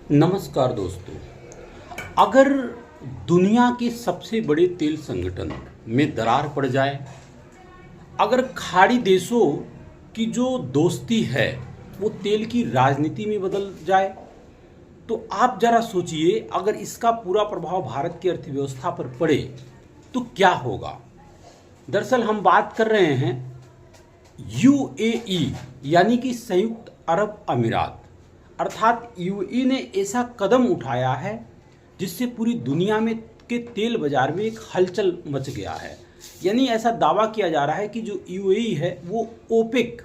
नमस्कार दोस्तों। अगर दुनिया के सबसे बड़े तेल संगठन में दरार पड़ जाए, अगर खाड़ी देशों की जो दोस्ती है वो तेल की राजनीति में बदल जाए, तो आप जरा सोचिए, अगर इसका पूरा प्रभाव भारत की अर्थव्यवस्था पर पड़े तो क्या होगा। दरअसल हम बात कर रहे हैं यूएई यानी कि संयुक्त अरब अमीरात, अर्थात यूएई ने ऐसा कदम उठाया है जिससे पूरी दुनिया में के तेल बाजार में एक हलचल मच गया है। यानी ऐसा दावा किया जा रहा है कि जो यूएई है वो ओपेक,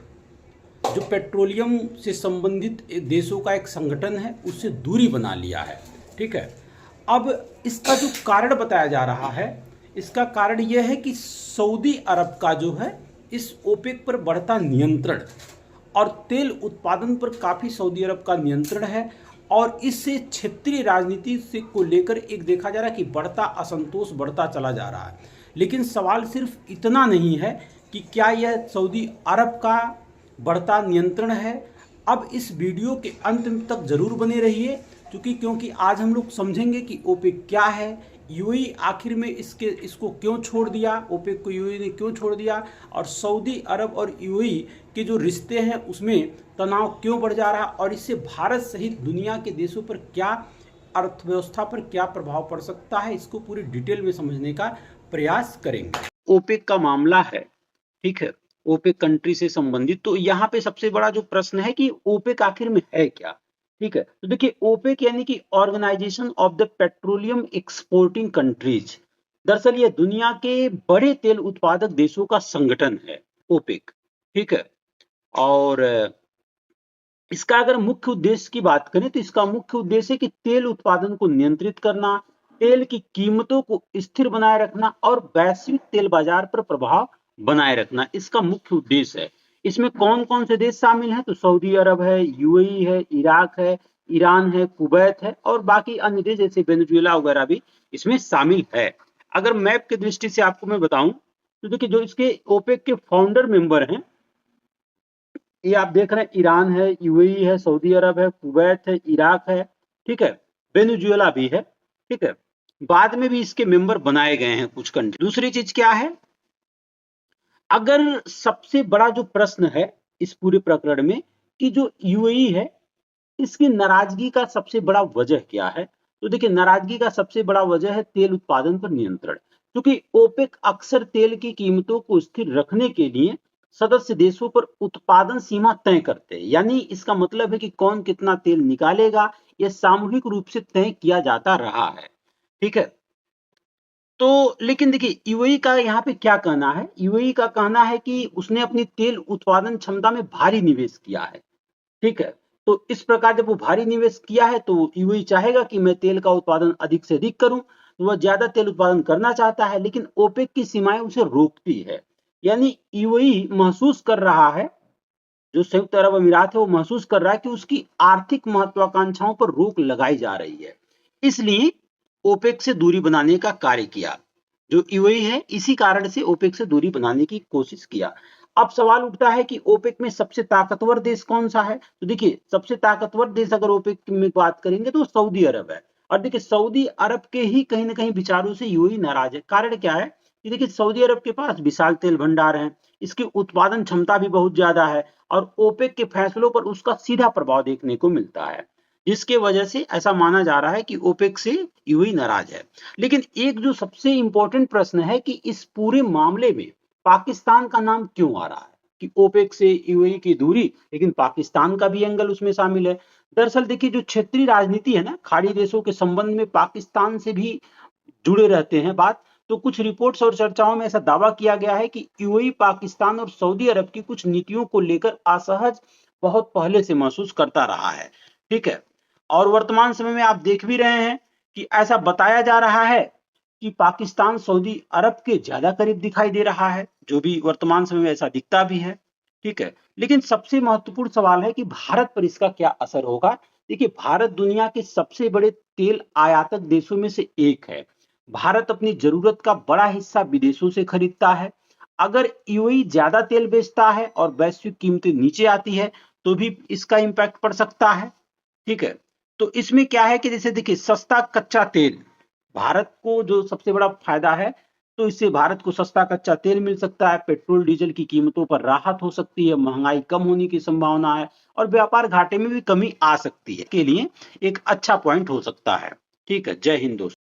जो पेट्रोलियम से संबंधित देशों का एक संगठन है, उससे दूरी बना लिया है। ठीक है। अब इसका जो कारण बताया जा रहा है, इसका कारण यह है कि सऊदी अरब का जो है इस ओपेक पर बढ़ता नियंत्रण, और तेल उत्पादन पर काफ़ी सऊदी अरब का नियंत्रण है, और इससे क्षेत्रीय राजनीति से को लेकर एक देखा जा रहा है कि बढ़ता असंतोष बढ़ता चला जा रहा है। लेकिन सवाल सिर्फ इतना नहीं है कि क्या यह सऊदी अरब का बढ़ता नियंत्रण है। अब इस वीडियो के अंत तक जरूर बने रहिए, क्योंकि आज हम लोग समझेंगे कि ओपेक क्या है, यूएई आखिर में इसको क्यों छोड़ दिया, ओपेक को यूएई ने क्यों छोड़ दिया, और सऊदी अरब और यूएई के जो रिश्ते हैं उसमें तनाव क्यों बढ़ जा रहा, और इससे भारत सहित दुनिया के देशों पर क्या, अर्थव्यवस्था पर क्या प्रभाव पड़ सकता है। इसको पूरी डिटेल में समझने का प्रयास करेंगे। ओपेक का मामला है, ठीक है, ओपेक कंट्री से संबंधित। तो यहाँ पे सबसे बड़ा जो प्रश्न है कि ओपेक आखिर में है क्या। ठीक है, तो देखिए, ओपेक यानी कि organisation of the petroleum exporting countries. दरअसल ये दुनिया के बड़े तेल उत्पादक देशों का संगठन है, ओपेक। ठीक है, और इसका अगर मुख्य उद्देश्य की बात करें तो इसका मुख्य उद्देश्य है कि तेल उत्पादन को नियंत्रित करना, तेल की कीमतों को स्थिर बनाए रखना और वैश्विक तेल बाजार पर प्रभाव बनाए रखना, इसका मुख्य उद्देश्य है। इसमें कौन कौन से देश शामिल हैं? तो सऊदी अरब है, यूएई है, इराक है, ईरान है, कुवैत है, और बाकी अन्य देश जैसे वेनेजुएला वगैरह भी इसमें शामिल है। अगर मैप की दृष्टि से आपको मैं बताऊं तो देखिए, जो इसके ओपेक के फाउंडर मेंबर हैं, ये आप देख रहे हैं, ईरान है, यूएई है, सऊदी अरब है, कुवैत है, इराक है, ठीक है, वेनेजुएला भी है। ठीक है, बाद में भी इसके मेंबर बनाए गए हैं कुछ कंट्री। दूसरी चीज क्या है, अगर सबसे बड़ा जो प्रश्न है इस पूरे प्रकरण में कि जो यूएई है इसकी नाराजगी का सबसे बड़ा वजह क्या है, तो देखिए, नाराजगी का सबसे बड़ा वजह है तेल उत्पादन पर नियंत्रण। क्योंकि ओपेक अक्सर तेल की कीमतों को स्थिर रखने के लिए सदस्य देशों पर उत्पादन सीमा तय करते हैं। यानी इसका मतलब है कि कौन कितना तेल निकालेगा, यह सामूहिक रूप से तय किया जाता रहा है। ठीक है, तो लेकिन देखिए, यूएई का यहाँ पे क्या कहना है, यूएई का कहना है कि उसने अपनी तेल उत्पादन क्षमता में भारी निवेश किया है। ठीक है, तो इस प्रकार जब वो भारी निवेश किया है तो यूएई चाहेगा कि मैं तेल का उत्पादन अधिक से अधिक करूं, तो वह ज्यादा तेल उत्पादन करना चाहता है, लेकिन ओपेक की सीमाएं उसे रोकती है। यानी यूएई महसूस कर रहा है, जो संयुक्त अरब अमीरात है वो महसूस कर रहा है कि उसकी आर्थिक महत्वाकांक्षाओं पर रोक लगाई जा रही है। इसलिए ओपेक से दूरी बनाने का कार्य किया। जो यूएई है इसी कारण से ओपेक से दूरी बनाने की कोशिश किया। अब सवाल उठता है कि ओपेक में सबसे ताकतवर देश कौन सा है, तो देखिए, सबसे ताकतवर देश अगर ओपेक में बात करेंगे तो सऊदी अरब है। और देखिए, सऊदी अरब के ही कहीं ना कहीं विचारों से यूएई नाराज है। कारण क्या है कि देखिए, सऊदी अरब के पास विशाल तेल भंडार है, इसकी उत्पादन क्षमता भी बहुत ज्यादा है, और ओपेक के फैसलों पर उसका सीधा प्रभाव देखने को मिलता है, जिसके वजह से ऐसा माना जा रहा है कि ओपेक से यूएई नाराज है। लेकिन एक जो सबसे इंपॉर्टेंट प्रश्न है कि इस पूरे मामले में पाकिस्तान का नाम क्यों आ रहा है, कि ओपेक से यूएई की दूरी, लेकिन पाकिस्तान का भी एंगल उसमें शामिल है। दरअसल देखिए, जो क्षेत्रीय राजनीति है ना, खाड़ी देशों के संबंध में पाकिस्तान से भी जुड़े रहते हैं बात। तो कुछ रिपोर्ट्स और चर्चाओं में ऐसा दावा किया गया है कि यूएई पाकिस्तान और सऊदी अरब की कुछ नीतियों को लेकर असहज बहुत पहले से महसूस करता रहा है। ठीक है, और वर्तमान समय में आप देख भी रहे हैं कि ऐसा बताया जा रहा है कि पाकिस्तान सऊदी अरब के ज्यादा करीब दिखाई दे रहा है, जो भी वर्तमान समय में ऐसा दिखता भी है। ठीक है, लेकिन सबसे महत्वपूर्ण सवाल है कि भारत पर इसका क्या असर होगा। देखिए, भारत दुनिया के सबसे बड़े तेल आयातक देशों में से एक है। भारत अपनी जरूरत का बड़ा हिस्सा विदेशों से खरीदता है। अगर यूएई ज्यादा तेल बेचता है और वैश्विक कीमतें नीचे आती है तो भी इसका इंपैक्ट पड़ सकता है। ठीक है, तो इसमें क्या है कि जैसे देखिए सस्ता कच्चा तेल, भारत को जो सबसे बड़ा फायदा है, तो इससे भारत को सस्ता कच्चा तेल मिल सकता है, पेट्रोल डीजल की कीमतों पर राहत हो सकती है, महंगाई कम होने की संभावना है और व्यापार घाटे में भी कमी आ सकती है, के लिए एक अच्छा पॉइंट हो सकता है। ठीक है, जय हिंद दोस्तों।